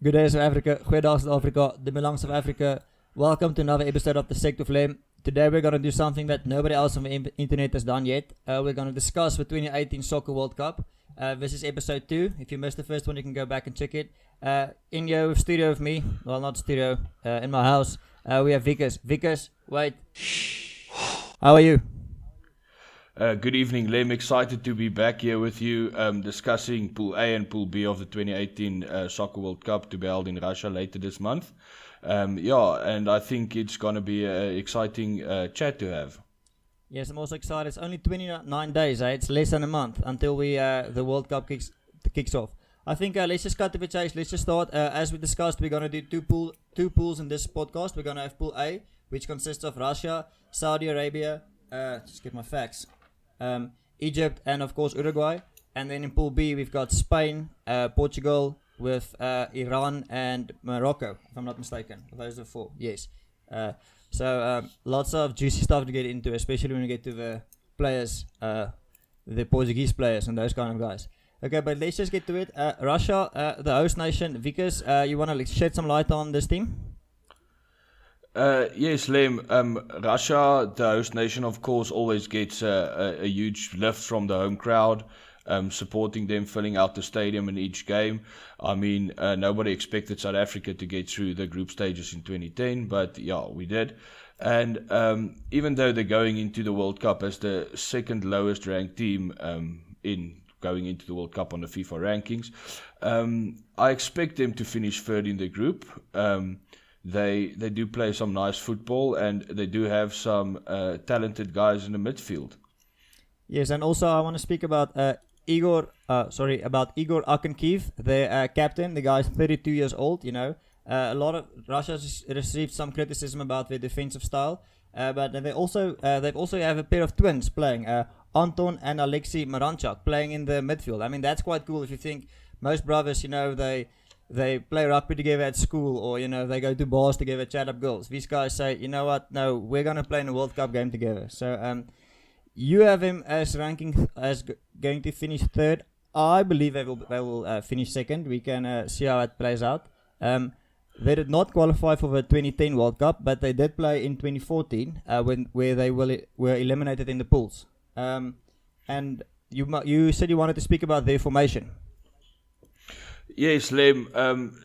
Good day South Africa, goeiedag South Africa, Dimilang South Africa. Welcome to another episode of DissectWithLem. Today we're going to do something that nobody else on the internet has done yet. We're going to discuss the 2018 Soccer World Cup. This is episode 2. If you missed the first one, you can go back and check it. In your studio with me, well not studio, in my house, we have Vickers. Vickers, wait. How are you? Good evening, Lem. Excited to be back here with you discussing Pool A and Pool B of the 2018 Soccer World Cup to be held in Russia later this month. And I think it's going to be an exciting chat to have. Yes, I'm also excited. It's only 29 days. It's less than a month until the World Cup kicks off. I think let's just cut to the chase. Let's just start. As we discussed, we're going to do two pools in this podcast. We're going to have Pool A, which consists of Russia, Saudi Arabia, just get my facts, Egypt, and of course Uruguay. And then in Pool B, we've got Spain, Portugal, with Iran and Morocco, if I'm not mistaken. Those are 4, yes. So lots of juicy stuff to get into, especially when we get to the players, the Portuguese players and those kind of guys. Okay, but let's just get to it. Russia, the host nation. Vickers, you want to shed some light on this team? Yes, Lem. Russia, the host nation, of course, always gets a huge lift from the home crowd, supporting them, filling out the stadium in each game. I mean, nobody expected South Africa to get through the group stages in 2010, but yeah, we did. And even though they're going into the World Cup as the second lowest ranked team in going into the World Cup on the FIFA rankings, I expect them to finish third in the group. They do play some nice football, and they do have some talented guys in the midfield. Yes, and also I want to speak about Igor Akinkiv, their captain. The guy's 32 years old. You know, a lot of Russia has received some criticism about their defensive style, but they also have a pair of twins playing, Anton and Alexei Maranchuk, playing in the midfield. I mean, that's quite cool if you think most brothers, you know, they play rugby together at school, or you know, they go to bars together, chat up girls. These guys say, you know what? No, we're gonna play in a World Cup game together. So you have him as ranking as going to finish third. I believe they will finish second. We can see how it plays out. They did not qualify for the 2010 World Cup, but they did play in 2014 where they were eliminated in the pools. And you said you wanted to speak about their formation. Yes, Lem.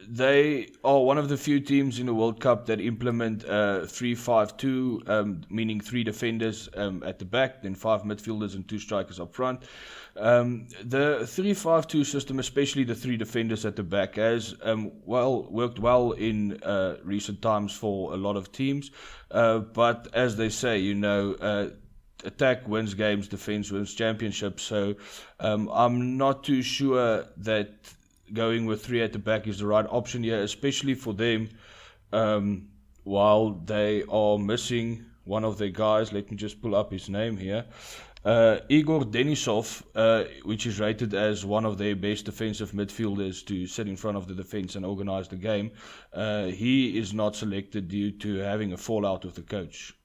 They are one of the few teams in the World Cup that implement 3-5-2, meaning 3 defenders at the back, then 5 midfielders and 2 strikers up front. The 3-5-2 system, especially the 3 defenders at the back, has worked well in recent times for a lot of teams. But as they say, you know, attack wins games, defense wins championships. So I'm not too sure that going with 3 at the back is the right option here, especially for them, while they are missing one of their guys. Let me just pull up his name here. Igor Denisov, which is rated as one of their best defensive midfielders to sit in front of the defense and organize the game. He is not selected due to having a fallout with the coach.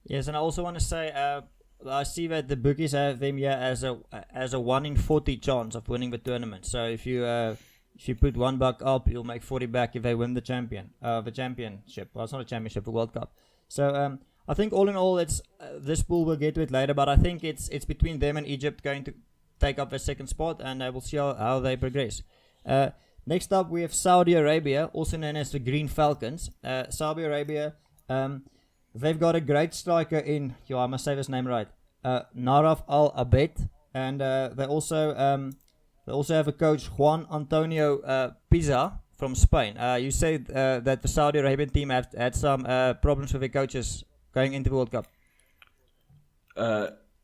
Yes, and I also want to say, I see that the bookies have them here as a 1 in 40 chance of winning the tournament. So if you put $1 up, you'll make 40 back if they win the championship. Well, it's not a championship, a World Cup. So I think all in all, it's this pool. We'll get to it later, but I think it's between them and Egypt going to take up the second spot, and we'll see how they progress. Next up, we have Saudi Arabia, also known as the Green Falcons. Saudi Arabia. They've got a great striker in, I must say this name right, Naraf Al-Abed, and they also have a coach, Juan Antonio Pizza from Spain. You said that the Saudi Arabian team had some problems with their coaches going into the World Cup.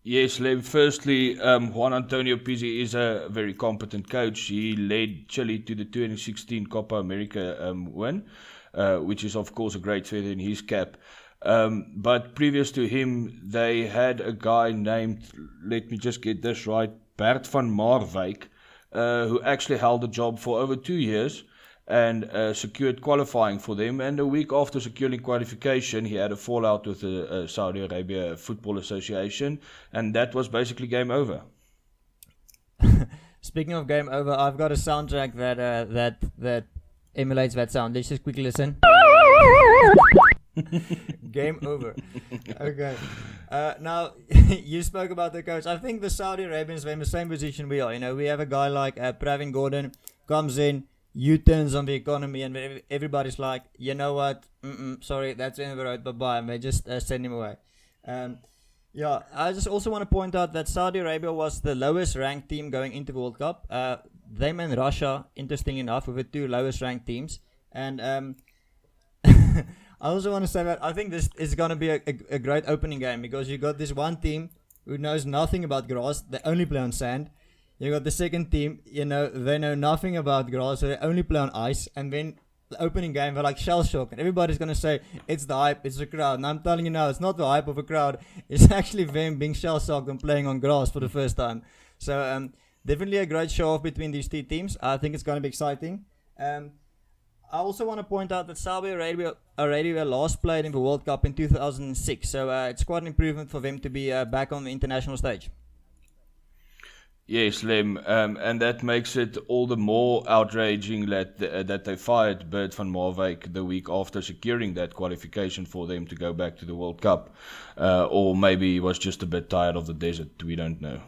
Yes, Lem. Firstly, Juan Antonio Pizzi is a very competent coach. He led Chile to the 2016 Copa America win, which is of course a great feather in his cap. But previous to him, they had a guy named, let me just get this right, Bert van Marwijk, who actually held the job for over 2 years and secured qualifying for them. And a week after securing qualification, he had a fallout with the Saudi Arabia Football Association, and that was basically game over. Speaking of game over, I've got a soundtrack that emulates that sound. Let's just quickly listen. Game over. Okay. Now, you spoke about the coach. I think the Saudi Arabians are in the same position we are. You know, we have a guy like Pravin Gordon comes in, U-turns on the economy, and everybody's like, you know what? Sorry, that's the end of the road. Bye-bye. And they just send him away. Yeah, I just also want to point out that Saudi Arabia was the lowest ranked team going into the World Cup. Them and Russia, interesting enough, were the two lowest ranked teams. And I also want to say that I think this is going to be a great opening game, because you got this one team who knows nothing about grass. They only play on sand. You got the second team, you know, they know nothing about grass, so they only play on ice. And then the opening game, they're like shell shock, and everybody's going to say it's the hype, it's the crowd. And I'm telling you now, it's not the hype of a crowd. It's actually them being shell shocked and playing on grass for the first time. So definitely a great show off between these two teams. I think it's going to be exciting. I also want to point out that Saudi Arabia last played in the World Cup in 2006, so it's quite an improvement for them to be back on the international stage. Yes, Lem, and that makes it all the more outraging that they fired Bert van Marwijk the week after securing that qualification for them to go back to the World Cup. Or maybe he was just a bit tired of the desert, we don't know.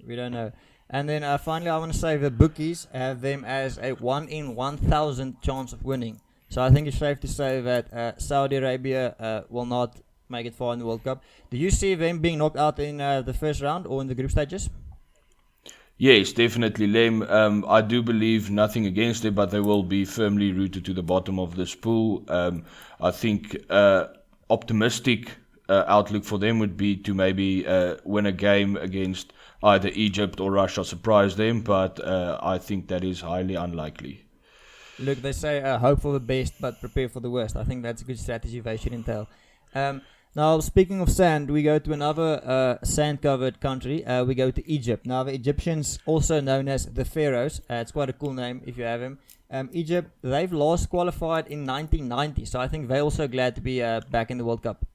We don't know. And then finally, I want to say the bookies have them as a 1 in 1,000 chance of winning. So I think it's safe to say that Saudi Arabia will not make it far in the World Cup. Do you see them being knocked out in the first round or in the group stages? Yes, definitely, Lem. I do believe nothing against it, but they will be firmly rooted to the bottom of this pool. I think optimistic outlook for them would be to maybe win a game against either Egypt or Russia, surprise them, but I think that is highly unlikely. Look, they say hope for the best, but prepare for the worst. I think that's a good strategy they should entail. Now, speaking of sand, we go to another sand-covered country. We go to Egypt. Now, the Egyptians, also known as the Pharaohs, it's quite a cool name if you have him. Egypt, they've last qualified in 1990, so I think they're also glad to be back in the World Cup.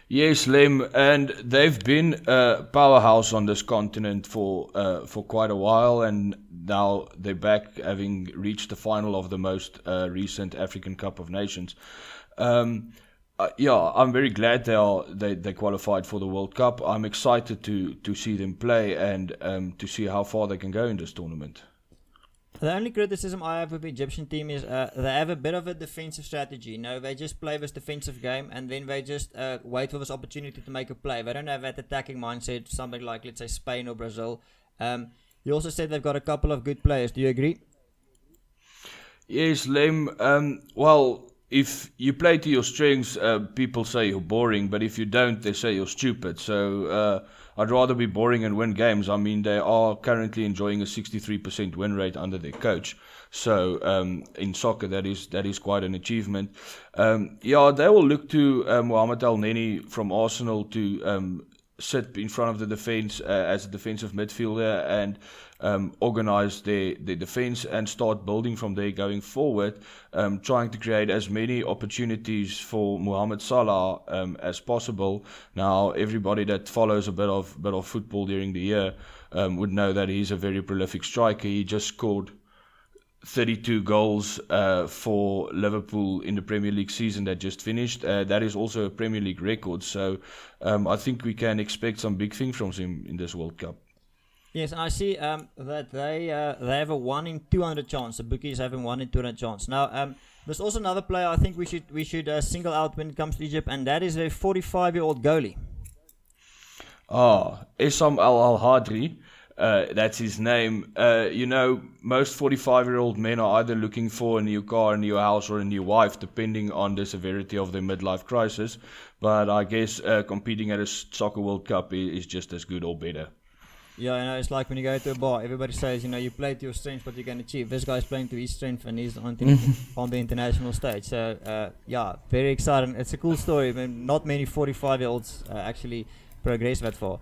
Yes, Lem, and they've been a powerhouse on this continent for quite a while, and now they're back, having reached the final of the most recent African Cup of Nations. Yeah, I'm very glad they qualified for the World Cup. I'm excited to see them play and to see how far they can go in this tournament. The only criticism I have with the Egyptian team is they have a bit of a defensive strategy. You know, they just play this defensive game and then they just wait for this opportunity to make a play. They don't have that attacking mindset, something like, let's say, Spain or Brazil. You also said they've got a couple of good players. Do you agree? Yes, Lem. Well, if you play to your strengths, people say you're boring, but if you don't, they say you're stupid. So I'd rather be boring and win games. I mean, they are currently enjoying a 63% win rate under their coach. So in soccer, that is quite an achievement. Yeah, they will look to Mohamed El Neni from Arsenal to sit in front of the defense as a defensive midfielder and organize their defense and start building from there going forward, trying to create as many opportunities for Mohamed Salah as possible. Now, everybody that follows a bit of football during the year would know that he's a very prolific striker. He just scored 32 goals for Liverpool in the Premier League season that just finished. That is also a Premier League record. So I think we can expect some big things from him in this World Cup. Yes, and I see that they have a 1 in 200 chance. The bookies have a 1 in 200 chance. Now, there's also another player I think we should single out when it comes to Egypt, and that is a 45-year-old goalie. Essam Al-Hadri. That's his name. You know, most 45-year-old men are either looking for a new car, a new house, or a new wife, depending on the severity of their midlife crisis. But I guess competing at a soccer World Cup is just as good or better. Yeah, you know, it's like when you go to a bar, everybody says, you know, you play to your strengths, but you can achieve. This guy's playing to his strength, and he's on the international stage. So, yeah, very exciting. It's a cool story. I mean, not many 45-year-olds actually progress that far.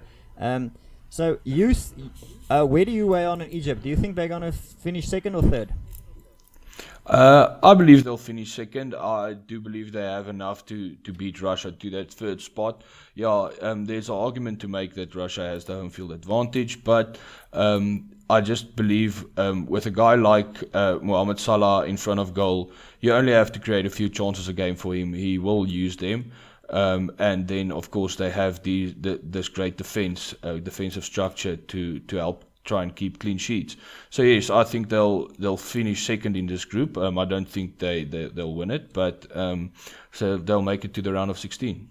So, where do you weigh on in Egypt? Do you think they're going to finish second or third? I believe they'll finish second. I do believe they have enough to beat Russia to that third spot. Yeah, there's an argument to make that Russia has the home field advantage, but I just believe with a guy like Mohamed Salah in front of goal, you only have to create a few chances a game for him. He will use them. And then, of course, they have this great defensive structure to help try and keep clean sheets. So yes, I think they'll finish second in this group. I don't think they'll win it, but so they'll make it to the round of 16.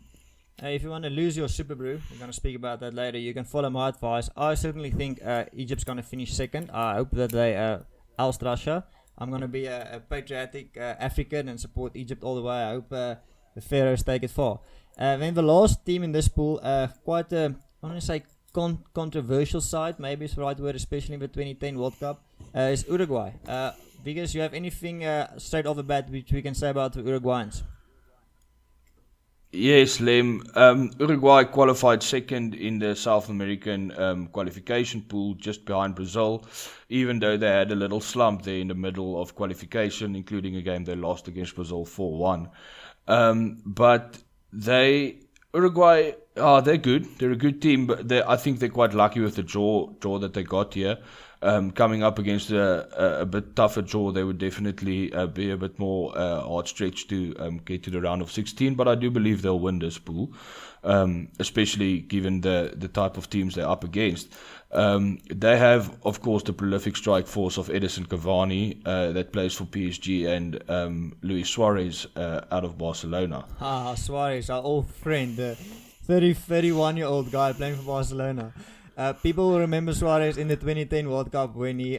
If you want to lose your Super Brew, we're going to speak about that later. You can follow my advice. I certainly think Egypt's going to finish second. I hope that they oust Russia. I'm going to be a patriotic African and support Egypt all the way. I hope the Pharaohs take it far. Then the last team in this pool, quite a, I want to say, controversial side, maybe it's the right word, especially in the 2010 World Cup, is Uruguay. Because you have anything straight off the bat which we can say about the Uruguayans? Yes, Lem. Uruguay qualified second in the South American qualification pool, just behind Brazil, even though they had a little slump there in the middle of qualification, including a game they lost against Brazil 4-1. But Uruguay, they're good. They're a good team, but I think they're quite lucky with the draw that they got here. Coming up against a bit tougher draw, they would definitely be a bit more hard stretched to get to the round of 16. But I do believe they'll win this pool, especially given the type of teams they're up against. They have, of course, the prolific strike force of Edison Cavani that plays for PSG and Luis Suarez out of Barcelona. Suarez, our old friend, the 31-year-old guy playing for Barcelona. People will remember Suarez in the 2010 World Cup when he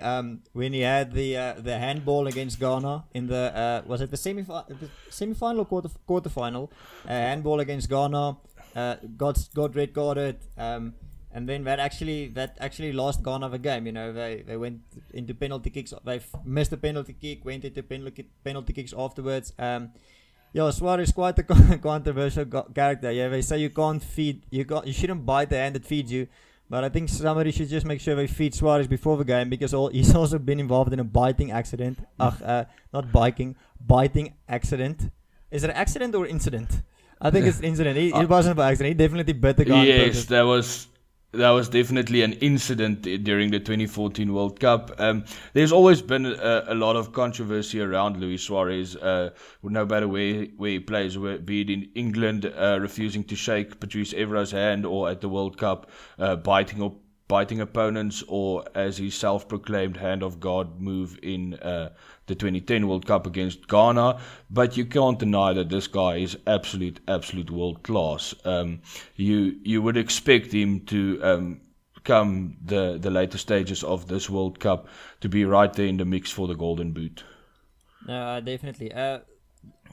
had the handball against Ghana in the was it the semi-final or quarterfinal? Handball against Ghana, got red carded, and then that actually lost Ghana the game. You know, they went into penalty kicks. They missed a penalty kick, went into penalty kicks afterwards. Suarez is quite a controversial character. Yeah, they say you shouldn't bite the hand that feeds you. But I think somebody should just make sure they feed Suarez before the game, because he's also been involved in a biting accident. Biting accident. Is it an accident or incident? I think it's an incident. It wasn't by accident. He definitely bit the guy. Yes, that was definitely an incident during the 2014 World Cup. There's always been a lot of controversy around Luis Suarez, no matter where he plays, be it in England, refusing to shake Patrice Evra's hand, or at the World Cup, biting opponents, or as his self-proclaimed hand of God move in the 2010 World Cup against Ghana. But you can't deny that this guy is absolute world class. You would expect him to come the later stages of this World Cup to be right there in the mix for the Golden Boot. No, definitely.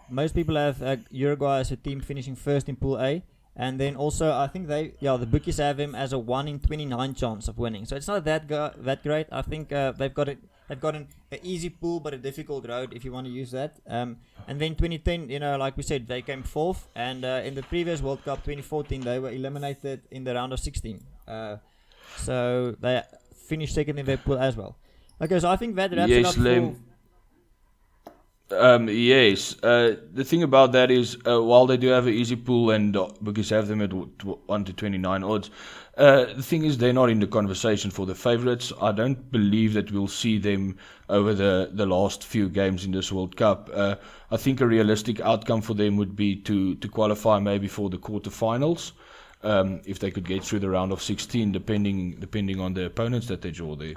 Most people have Uruguay as a team finishing first in Pool A. And then also, I think the bookies have him as a 1 in 29 chance of winning. So it's not that great. I think they've got an easy pool, but a difficult road if you want to use that. And then 2010, like we said, they came fourth. And in the previous World Cup, 2014, they were eliminated in the round of 16. So they finished second in their pool as well. Okay, so I think that wraps it up for... Yes. The thing about that is, while they do have an easy pool and bookies have them at 1 to 29 odds, the thing is they're not in the conversation for the favourites. I don't believe that we'll see them over the last few games in this World Cup. I think a realistic outcome for them would be to qualify maybe for the quarterfinals, if they could get through the round of 16, depending on the opponents that they draw there.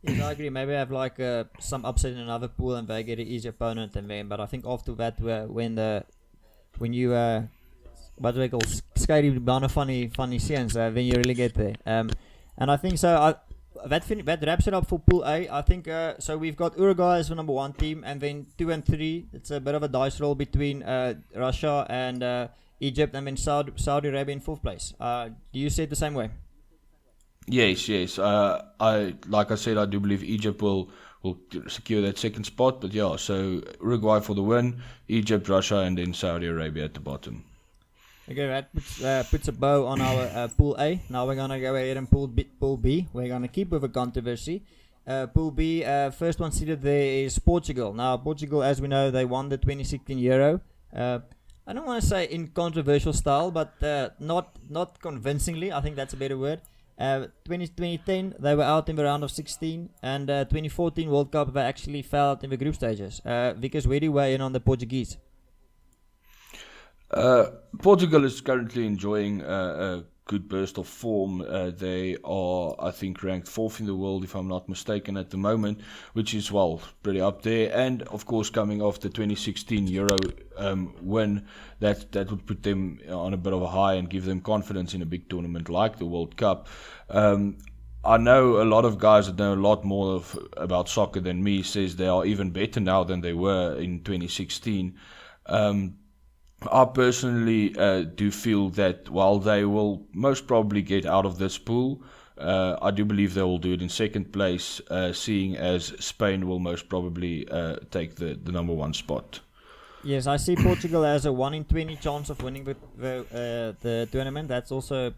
Yes, I agree. Maybe have like some upset in another pool and they get an easy opponent, and then. But I think after that, when you what do they call scary, funny scenes, then you really get there. And I think so. That wraps it up for Pool A. I think so. We've got Uruguay as the number 1 team, and then 2 and 3. It's a bit of a dice roll between Russia and Egypt, and then Saudi Arabia in 4th place. Do you see it the same way? Yes. Like I said, I do believe Egypt will secure that second spot. But yeah, so Uruguay for the win, Egypt, Russia, and then Saudi Arabia at the bottom. Okay, that puts a bow on our Pool A. Now we're gonna go ahead and Pool B. We're gonna keep with a controversy, Pool B, first one seeded there is Portugal. Now, Portugal, as we know, they won the 2016 Euro. I don't want to say in controversial style, but not convincingly. I think that's a better word. 2010, they were out in the round of 16, and 2014 World Cup, they actually fell out in the group stages. Vickers, where do you weigh in on the Portuguese? Portugal is currently enjoying a good burst of form. They are, I think, ranked 4th in the world, if I'm not mistaken, at the moment, which is, well, pretty up there. And, of course, coming off the 2016 Euro win, that would put them on a bit of a high and give them confidence in a big tournament like the World Cup. I know a lot of guys that know a lot more about soccer than me says they are even better now than they were in 2016. I personally do feel that while they will most probably get out of this pool, I do believe they will do it in second place, seeing as Spain will most probably take the number 1 spot. Yes, I see Portugal has a 1 in 20 chance of winning the tournament. That's also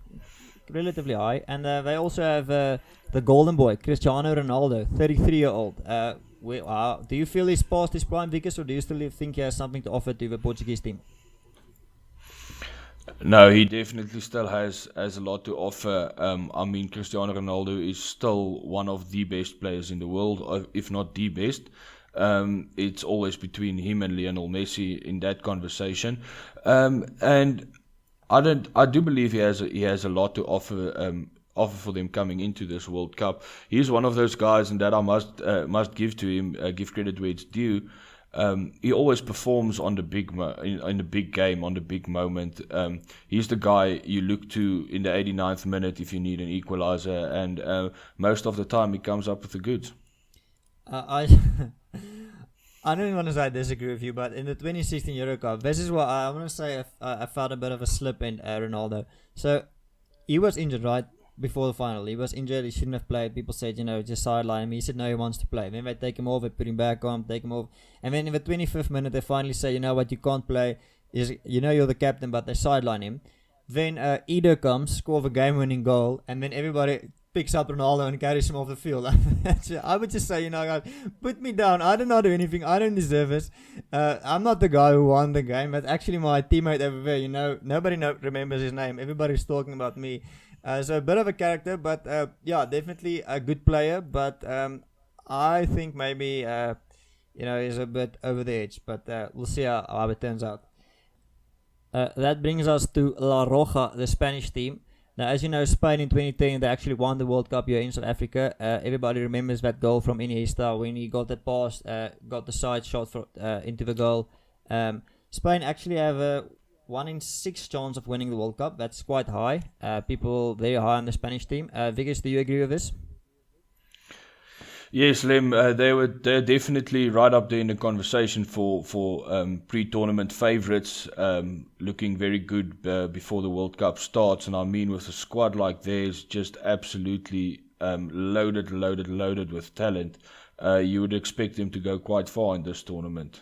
relatively high. And they also have the golden boy, Cristiano Ronaldo, 33-year-old. Do you feel he's past his prime, Vickers, or do you still think he has something to offer to the Portuguese team? No, he definitely still has a lot to offer. I mean, Cristiano Ronaldo is still one of the best players in the world, if not the best. It's always between him and Lionel Messi in that conversation. And I do believe he has a lot to offer for them coming into this World Cup. He's one of those guys, and that I must give to him, give credit where it's due. He always performs on the big in the big game, on the big moment. He's the guy you look to in the 89th minute if you need an equalizer, and most of the time he comes up with the goods. I don't want to say I disagree with you, but in the 2016 Euro Cup, this is what I want to say. I felt a bit of a slip in Ronaldo. So he was injured, right? Before the final, he was injured, he shouldn't have played. People said, just sideline him. He said no, he wants to play. Then they take him off, they put him back on, take him off, and then in the 25th minute they finally say, you know what, you can't play, you're the captain, but they sideline him. Then Edo comes, score the game-winning goal, and then everybody picks up Ronaldo and carries him off the field. I would just say, guys, put me down. I did not do anything. I don't deserve this. I'm not the guy who won the game. That's actually my teammate over there. Nobody remembers his name. Everybody's talking about me. So a bit of a character, but definitely a good player. But I think maybe he's a bit over the edge. But we'll see how it turns out. That brings us to La Roja, the Spanish team. Now, as you know, Spain in 2010, they actually won the World Cup here in South Africa. Everybody remembers that goal from Iniesta when he got that pass, got the side shot into the goal. Spain actually have a 1 in 6 chance of winning the World Cup. That's quite high. People very high on the Spanish team. Vickers, do you agree with this? Yes, Lem, they're definitely right up there in the conversation for pre-tournament favourites, looking very good before the World Cup starts. And I mean, with a squad like theirs, just absolutely loaded with talent, you would expect them to go quite far in this tournament.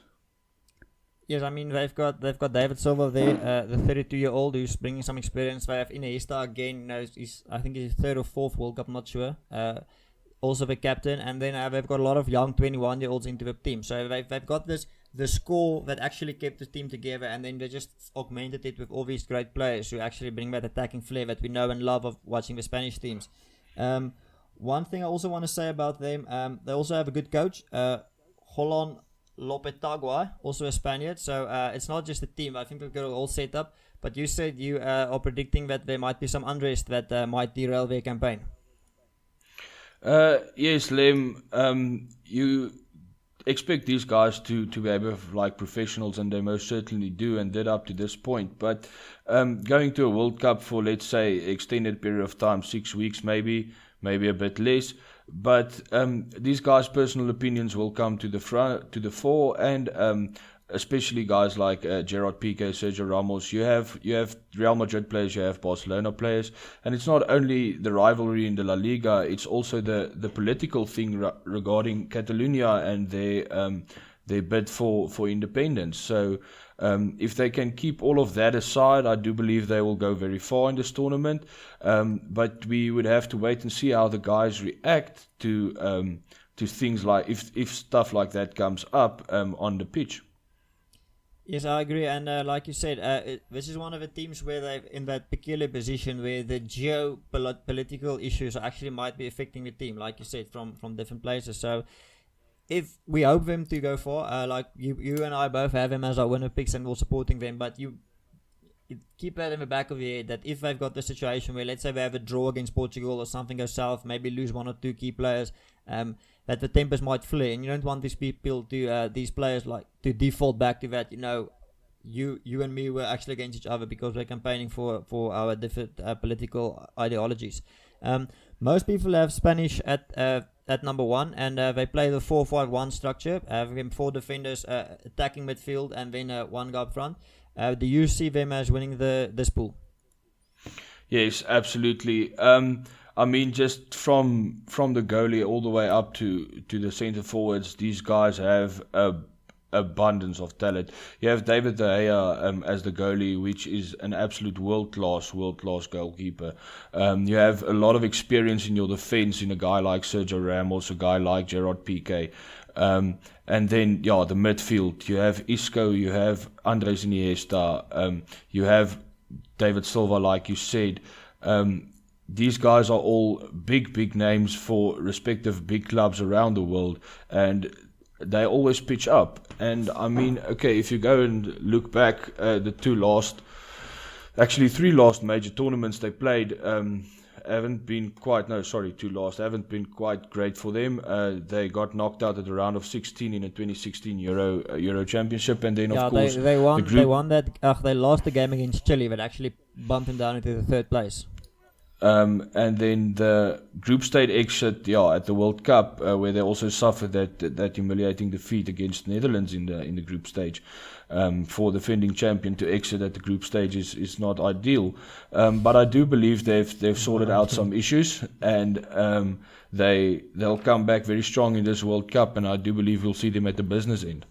Yes, I mean they've got David Silva there, the 32-year-old who's bringing some experience. They have Iniesta again. I think he's 3rd or 4th World Cup, I'm not sure. Also the captain, and then they've got a lot of young 21-year-olds into the team. So they've got the score that actually kept the team together, and then they just augmented it with all these great players who actually bring that attacking flair that we know and love of watching the Spanish teams. One thing I also want to say about them, they also have a good coach, Jolan Lopetagua, also a Spaniard. So it's not just the team. I think they've got it all set up. But you said you are predicting that there might be some unrest that might derail their campaign. Yes, Lem. You expect these guys to behave like professionals, and they most certainly do and did up to this point. But going to a World Cup for, let's say, extended period of time, 6 weeks maybe a bit less. But these guys' personal opinions will come to the fore, and especially guys like Gerard Piqué, Sergio Ramos. You have Real Madrid players, you have Barcelona players, and it's not only the rivalry in the La Liga, it's also the political thing regarding Catalonia and bid for independence. So if they can keep all of that aside, I do believe they will go very far in this tournament. But we would have to wait and see how the guys react to things like if stuff like that comes up on the pitch. Yes, I agree, and like you said, this is one of the teams where they're in that peculiar position where the geopolitical issues actually might be affecting the team, like you said, from different places. So, if we hope them to go far, like you and I both have them as our winner picks and we're supporting them, but you keep that in the back of your head that if they've got the situation where, let's say, they have a draw against Portugal or something goes south, maybe lose one or two key players, that the tempers might flare, and you don't want these people to these players like to default back to that. You and me were actually against each other because we're campaigning for our different political ideologies. Most people have Spanish at number one, and they play the 4-5-1 structure, having 4 defenders attacking midfield and then one guy up front. Do you see them as winning this pool? Yes, absolutely. I mean, just from the goalie all the way up to the centre forwards, these guys have abundance of talent. You have David De Gea as the goalie, which is an absolute world class goalkeeper. You have a lot of experience in your defence in a guy like Sergio Ramos, a guy like Gerard Piqué. And then, the midfield, you have Isco, you have Andres Iniesta, you have David Silva, like you said. These guys are all big names for respective big clubs around the world, and they always pitch up. And I mean, okay, if you go and look back, the 3 last major tournaments they played haven't been quite great for them. They got knocked out at the round of 16 in a 2016 Euro Championship, and then of course they won that. They lost the game against Chile, but actually bumped them down into the 3rd place. And then the group stage exit, at the World Cup, where they also suffered that humiliating defeat against Netherlands in the group stage. For the defending champion to exit at the group stage is not ideal. But I do believe they've sorted out some issues, and they'll come back very strong in this World Cup, and I do believe we'll see them at the business end.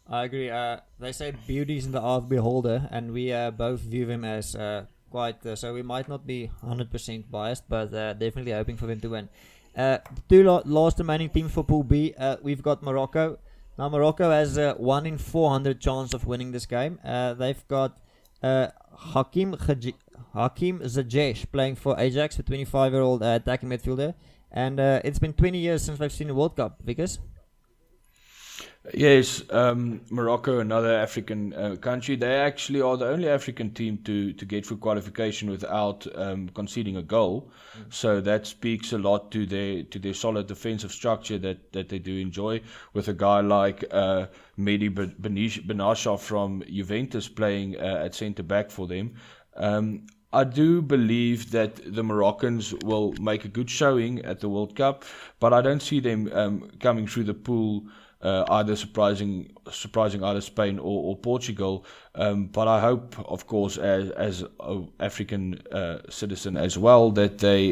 I agree. They say beauty is in the eye of the beholder, and we both view them as so we might not be 100% biased, but definitely hoping for them to win. The 2 last remaining teams for Pool B, we've got Morocco. Now Morocco has a 1 in 400 chance of winning this game. They've got Hakim Ziyech playing for Ajax, a 25-year-old attacking midfielder, and it's been 20 years since they've seen the World Cup. Vickers? Yes, Morocco, another African country. They actually are the only African team to get through qualification without conceding a goal. So that speaks a lot to their solid defensive structure that they do enjoy, with a guy like Mehdi Benatia from Juventus playing at centre back for them. I do believe that the Moroccans will make a good showing at the World Cup, but I don't see them coming through the pool either surprising either Spain or Portugal. But I hope, of course, as an African citizen as well, that they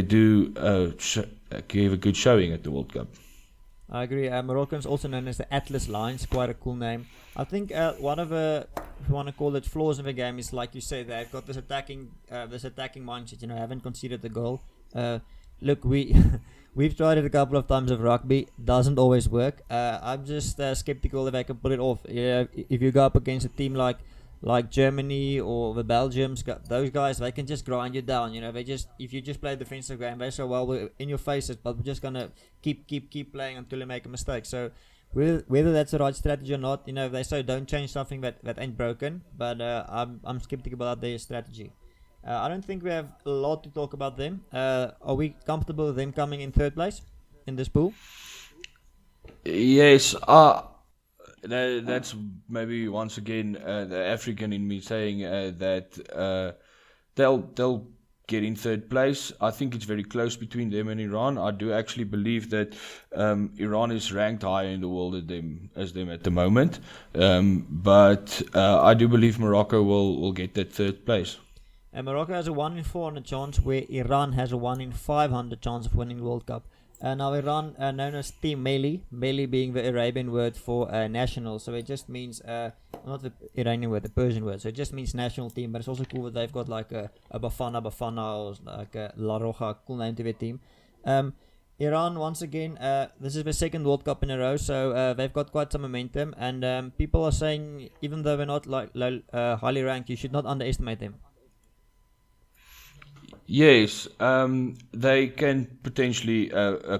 do give a good showing at the World Cup. I agree. Moroccans, also known as the Atlas Lions, quite a cool name. I think one of the, if you want to call it, flaws in the game is, like you say, they've got this attacking mindset. Haven't conceded the goal. Look, we've tried it a couple of times with rugby. Doesn't always work. I'm just skeptical if I can pull it off. If you go up against a team like Germany or the Belgians, those guys, they can just grind you down. If you just play defensive game, they say, well, we're in your faces, but we're just gonna keep playing until they make a mistake. So whether that's the right strategy or not, they say don't change something that ain't broken. But I'm skeptical about their strategy. I don't think we have a lot to talk about them. Are we comfortable with them coming in 3rd place in this pool? Yes. That's maybe once again the African in me saying that they'll get in 3rd place. I think it's very close between them and Iran. I do actually believe that Iran is ranked higher in the world as them at the moment. But I do believe Morocco will get that 3rd place. And Morocco has a 1 in 400 chance, where Iran has a 1 in 500 chance of winning the World Cup. Now Iran, known as Team Meli, Meli being the Arabian word for national, so it just means, not the Iranian word, the Persian word, so it just means national team, but it's also cool that they've got like a Bafana, or like a La Roja, cool name to their team. Iran, once again, this is the second World Cup in a row, so they've got quite some momentum, and people are saying, even though they're not like highly ranked, you should not underestimate them. Yes, they can potentially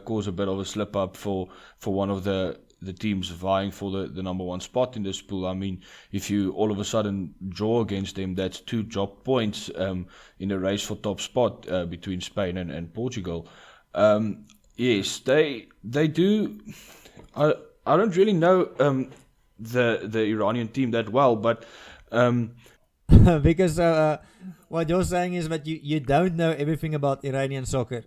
cause a bit of a slip up for one of the teams vying for the number one spot in this pool. I mean, if you all of a sudden draw against them, that's 2 drop points in the race for top spot between Spain and Portugal. Yes, they do. I don't really know the Iranian team that well, but Because what you're saying is that you don't know everything about Iranian soccer.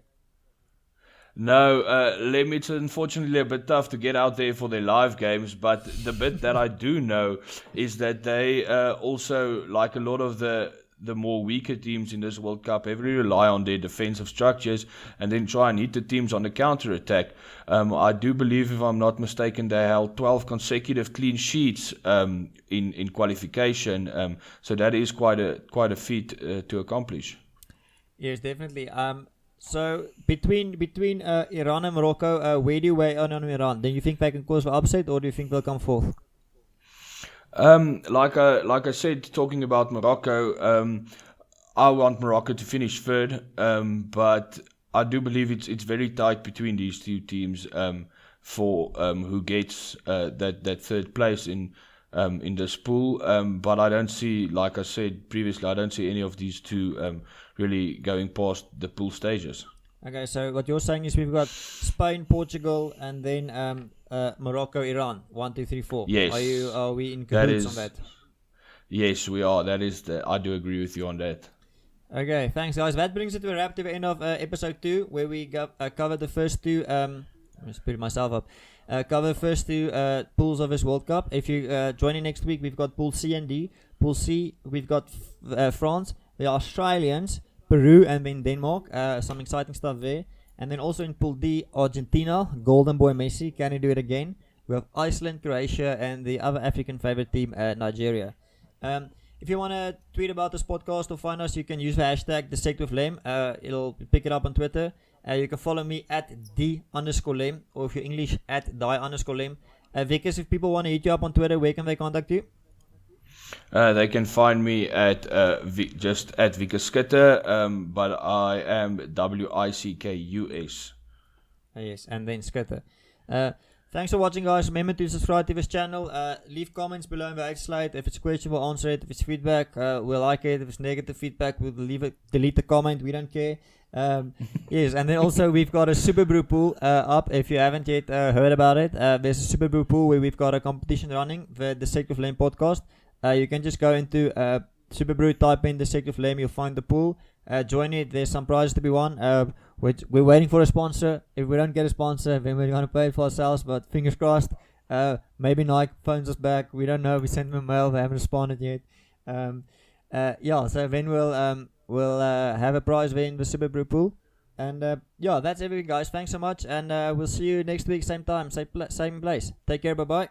no, Lem, it's unfortunately a bit tough to get out there for their live games. But the bit that I do know is that they also, like a lot of the more weaker teams in this World Cup, heavily rely on their defensive structures and then try and hit the teams on the counter attack. I do believe, if I'm not mistaken, they held 12 consecutive clean sheets in qualification. So that is quite a feat to accomplish. Yes, definitely. So between Iran and Morocco, where do you weigh on Iran? Do you think they can cause the upset, or do you think they'll come fourth? Like I said, talking about Morocco, I want Morocco to finish third, but I do believe it's very tight between these 2 teams for who gets that third place in this pool. But I don't see, like I said previously, I don't see any of these 2 really going past the pool stages. Okay, so what you're saying is we've got Spain, Portugal, and then Morocco, Iran. 1, 2, 3, 4. Yes. Are we in cahoots on that? Yes, we are. I do agree with you on that. Okay, thanks guys. That brings it to a wrap to the end of episode 2, where we covered the first 2. Let me speed myself up. Cover the first 2 pools of this World Cup. If you join in next week, we've got Pool C and D. Pool C, we've got France, the Australians, Peru, and then Denmark. Some exciting stuff there. And then also in Pool D, Argentina, Golden Boy Messi, can he do it again? We have Iceland, Croatia, and the other African favorite team, Nigeria. If you want to tweet about this podcast or find us, you can use the hashtag DissectWithLem. It'll pick it up on Twitter. You can follow me at D_Lem, or if you're English, at Die_Lem. Vickers, if people want to hit you up on Twitter, where can they contact you? They can find me at just at Vickerskutter, but I am WICKUS. Yes, and then Skutter. Thanks for watching, guys. Remember to subscribe to this channel. Leave comments below in the slide. If it's a question, we'll answer it. If it's feedback, we'll like it. If it's negative feedback, we'll delete the comment. We don't care. Yes, and then also we've got a Super Brew pool up. If you haven't yet heard about it, there's a Super Brew pool where we've got a competition running, the DissectWithLem podcast. You can just go into Super Brew, type in DissectWithLem, you'll find the pool. Join it. There's some prizes to be won. We're waiting for a sponsor. If we don't get a sponsor, then we're going to pay it for ourselves, but fingers crossed. Maybe Nike phones us back. We don't know. We sent them a mail. They haven't responded yet. Yeah, so then we'll have a prize there in the Super Brew pool. And yeah, that's everything, guys. Thanks so much, and we'll see you next week, same time, same place. Take care. Bye bye.